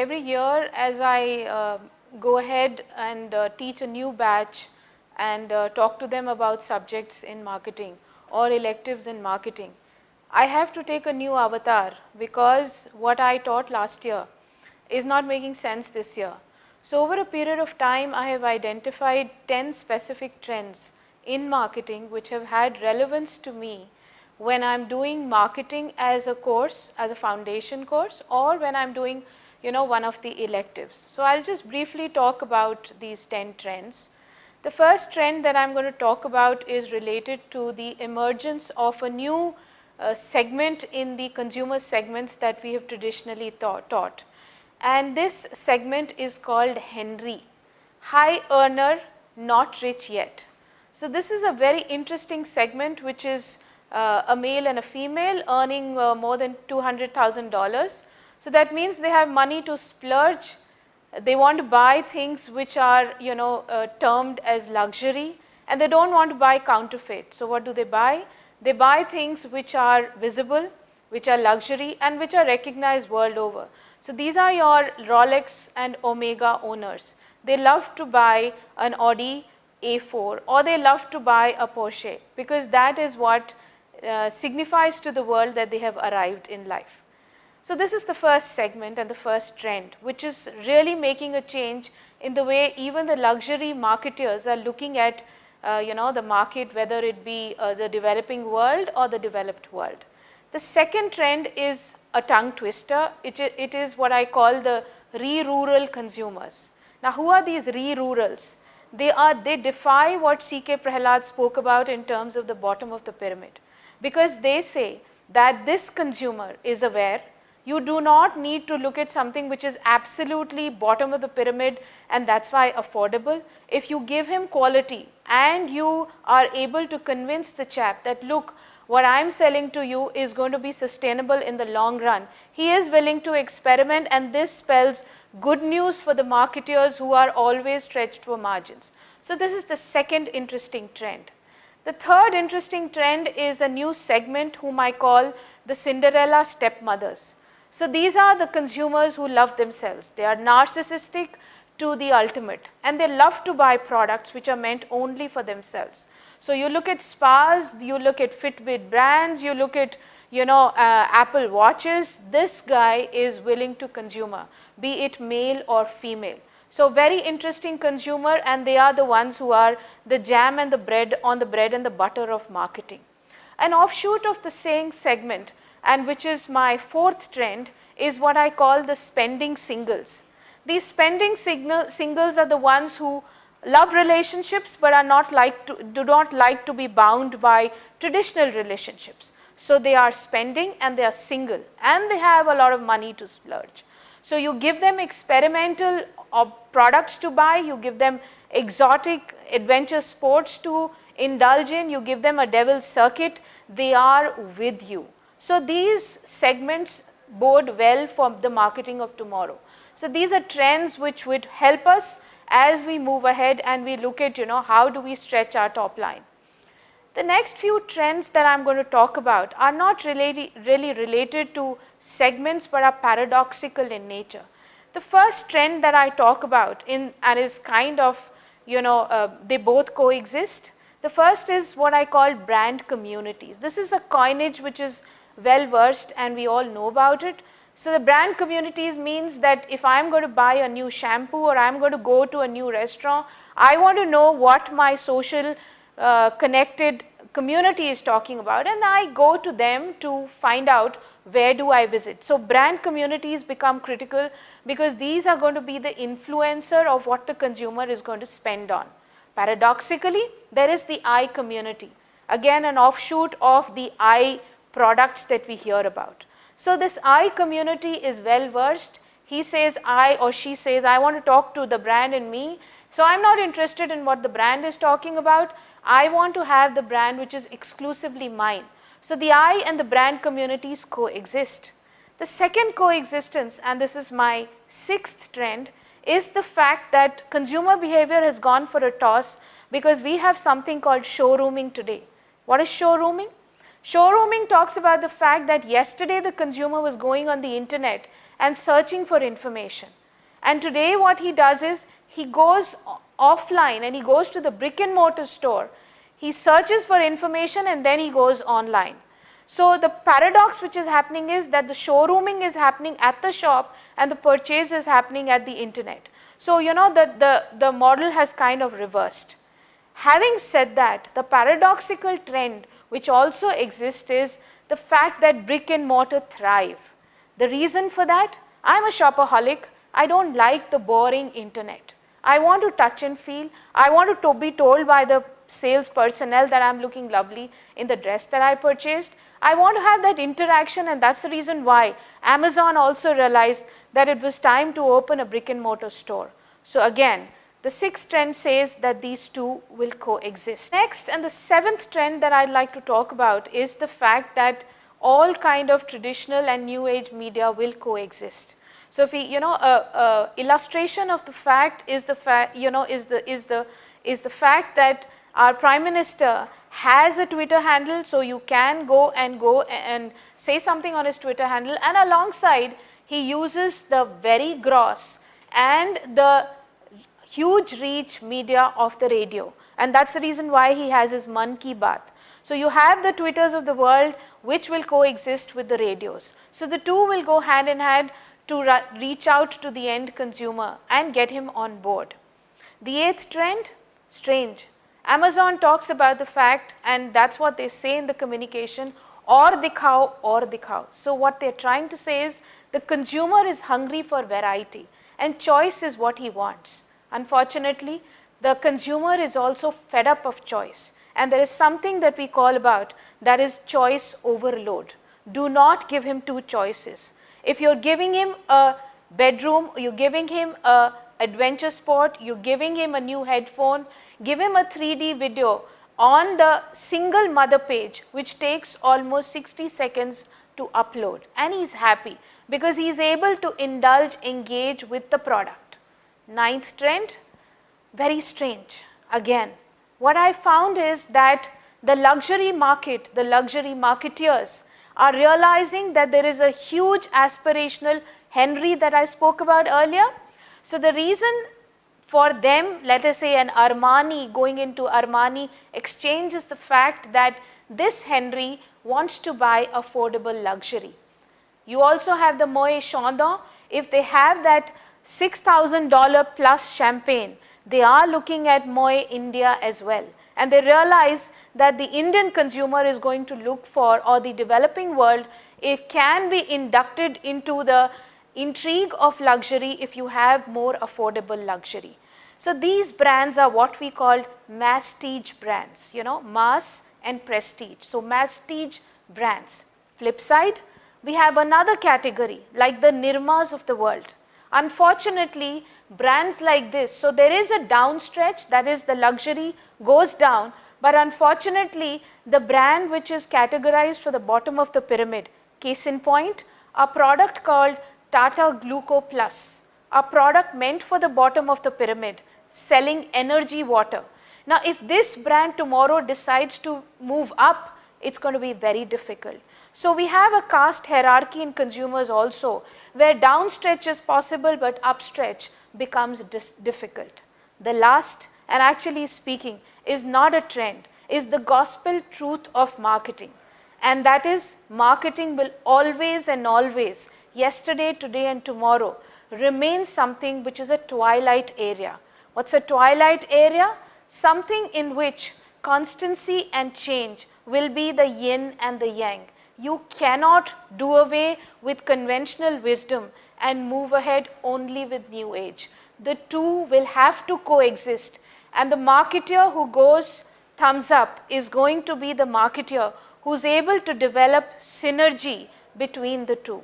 every year as I go ahead and teach a new batch and talk to them about subjects in marketing or electives in marketing, I have to take a new avatar because what I taught last year is not making sense this year. So over a period of time, I have identified 10 specific trends in marketing which have had relevance to me when I'm doing marketing as a course, as a foundation course, or when I'm doing, one of the electives. So I'll just briefly talk about these 10 trends. The first trend that I'm going to talk about is related to the emergence of a new segment in the consumer segments that we have traditionally taught. And this segment is called Henry, high earner, not rich yet. So this is a very interesting segment which is a male and a female earning more than $200,000. So that means they have money to splurge. They want to buy things which are termed as luxury, and they don't want to buy counterfeit. So what do they buy? They buy things which are visible, which are luxury, and which are recognized world over. So these are your Rolex and Omega owners. They love to buy an Audi A4 or they love to buy a Porsche because that is what signifies to the world that they have arrived in life. So this is the first segment and the first trend, which is really making a change in the way even the luxury marketers are looking at the market, whether it be the developing world or the developed world. The second trend is a tongue twister. It is what I call the re-rural consumers. Now who are these re-rurals? They defy what C.K. Prahalad spoke about in terms of the bottom of the pyramid, because they say that this consumer is aware. You do not need to look at something which is absolutely bottom of the pyramid and that's why affordable. If you give him quality and you are able to convince the chap that look, what I'm selling to you is going to be sustainable in the long run, he is willing to experiment, and this spells good news for the marketers who are always stretched for margins. So this is the second interesting trend. The third interesting trend is a new segment whom I call the Cinderella Stepmothers. So these are the consumers who love themselves. They are narcissistic to the ultimate, and they love to buy products which are meant only for themselves. So you look at spas, you look at Fitbit brands, you look at Apple watches. This guy is willing to consumer, be it male or female. So very interesting consumer, and they are the ones who are the jam and the bread on the bread and the butter of marketing. An offshoot of the same segment, and which is my fourth trend, is what I call the spending singles. These spending singles are the ones who love relationships but do not like to be bound by traditional relationships. So they are spending and they are single and they have a lot of money to splurge. So you give them experimental products to buy, you give them exotic adventure sports to indulge in, you give them a devil's circuit, they are with you. So these segments bode well for the marketing of tomorrow. So these are trends which would help us as we move ahead and we look at how do we stretch our top line. The next few trends that I'm going to talk about are not really related to segments but are paradoxical in nature. The first trend that I talk about and is kind of they both coexist. The first is what I call brand communities. This is a coinage which is well versed and we all know about it. So the brand communities means that if I'm going to buy a new shampoo or I'm going to go to a new restaurant, I want to know what my social connected community is talking about, and I go to them to find out where do I visit. So brand communities become critical because these are going to be the influencer of what the consumer is going to spend on. Paradoxically, there is the I community, again an offshoot of the I products that we hear about. So this I community is well versed. He says I or she says I want to talk to the brand in me. So I'm not interested in what the brand is talking about. I want to have the brand which is exclusively mine. So the I and the brand communities coexist. The second coexistence, and this is my sixth trend, is the fact that consumer behavior has gone for a toss because we have something called showrooming today. What is showrooming? Showrooming talks about the fact that yesterday the consumer was going on the internet and searching for information. And today what he does is he goes offline and he goes to the brick and mortar store. He searches for information and then he goes online. So the paradox which is happening is that the showrooming is happening at the shop and the purchase is happening at the internet. So you know that the model has kind of reversed. Having said that, the paradoxical trend which also exists is the fact that brick and mortar thrive. The reason for that? I'm a shopaholic. I don't like the boring internet. I want to touch and feel. I want to be told by the sales personnel that I'm looking lovely in the dress that I purchased. I want to have that interaction, and that's the reason why Amazon also realized that it was time to open a brick and mortar store. So again, the sixth trend says that these two will coexist. Next, and the seventh trend that I'd like to talk about is the fact that all kind of traditional and new age media will coexist. So if we, illustration of the fact is the fact, is the fact that our Prime Minister has a Twitter handle, so you can go and say something on his Twitter handle, and alongside he uses the very gross and the huge reach media of the radio, and that's the reason why he has his Man Ki Baat. So you have the Twitters of the world which will coexist with the radios. So the two will go hand in hand to reach out to the end consumer and get him on board. The eighth trend, strange. Amazon talks about the fact, and that's what they say in the communication, or dikhao or dikhao. So what they're trying to say is the consumer is hungry for variety and choice is what he wants. Unfortunately, the consumer is also fed up of choice, and there is something that we call about that is choice overload. Do not give him two choices. If you're giving him a bedroom, you're giving him a adventure sport, you're giving him a new headphone, give him a 3D video on the single mother page which takes almost 60 seconds to upload, and he's happy because he's able to indulge, engage with the product. Ninth trend, very strange. Again, what I found is that the luxury market, the luxury marketeers are realizing that there is a huge aspirational Henry that I spoke about earlier. So the reason for them, let us say an Armani going into Armani exchange, is the fact that this Henry wants to buy affordable luxury. You also have the Moet Chandon. If they have that $6,000 plus champagne, they are looking at Moet India as well. And they realize that the Indian consumer is going to look for, or the developing world, it can be inducted into the intrigue of luxury if you have more affordable luxury. So these brands are what we call masstige brands, mass and prestige. So masstige brands. Flip side, we have another category like the Nirmas of the world. Unfortunately, brands like this, so there is a downstretch, that is the luxury goes down, but unfortunately the brand which is categorized for the bottom of the pyramid, case in point, a product called Tata Gluco Plus, a product meant for the bottom of the pyramid, selling energy water. Now if this brand tomorrow decides to move up, it's going to be very difficult. So we have a caste hierarchy in consumers also, where downstretch is possible but upstretch becomes difficult. The last, and actually speaking, is not a trend, is the gospel truth of marketing. And that is, marketing will always and always, yesterday, today and tomorrow, remain something which is a twilight area. What's a twilight area? Something in which constancy and change will be the yin and the yang. You cannot do away with conventional wisdom and move ahead only with new age. The two will have to coexist, and the marketeer who goes thumbs up is going to be the marketeer who's able to develop synergy between the two.